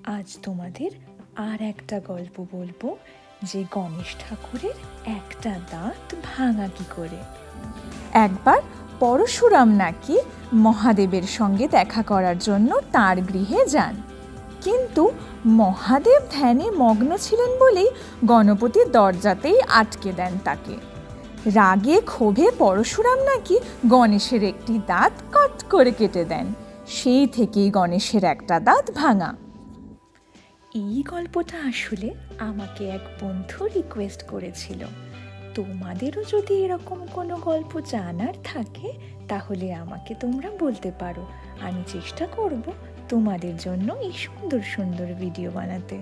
আজ তোমাদের আর একটা গল্প বলবো যে গণেশ ঠাকুরের একটা দাঁত ভাঙা কি করে। একবার পরশুরাম নাকি মহাদেবের সঙ্গে দেখা করার জন্য তার গৃহে যান, কিন্তু মহাদেব ধ্যানে মগ্ন ছিলেন বলেই গণপতি দরজাতেই আটকে দেন তাকে। রাগে ক্ষোভে পরশুরাম নাকি গণেশের একটি দাঁত কট করে কেটে দেন। সেই থেকেই গণেশের একটা দাঁত ভাঙা। এই গল্পটা আসলে আমাকে এক বন্ধু রিকোয়েস্ট করেছিল। তোমাদেরও যদি এরকম কোনো গল্প জানার থাকে তাহলে আমাকে তোমরা বলতে পারো। আমি চেষ্টা করব তোমাদের জন্য এই সুন্দর সুন্দর ভিডিও বানাতে।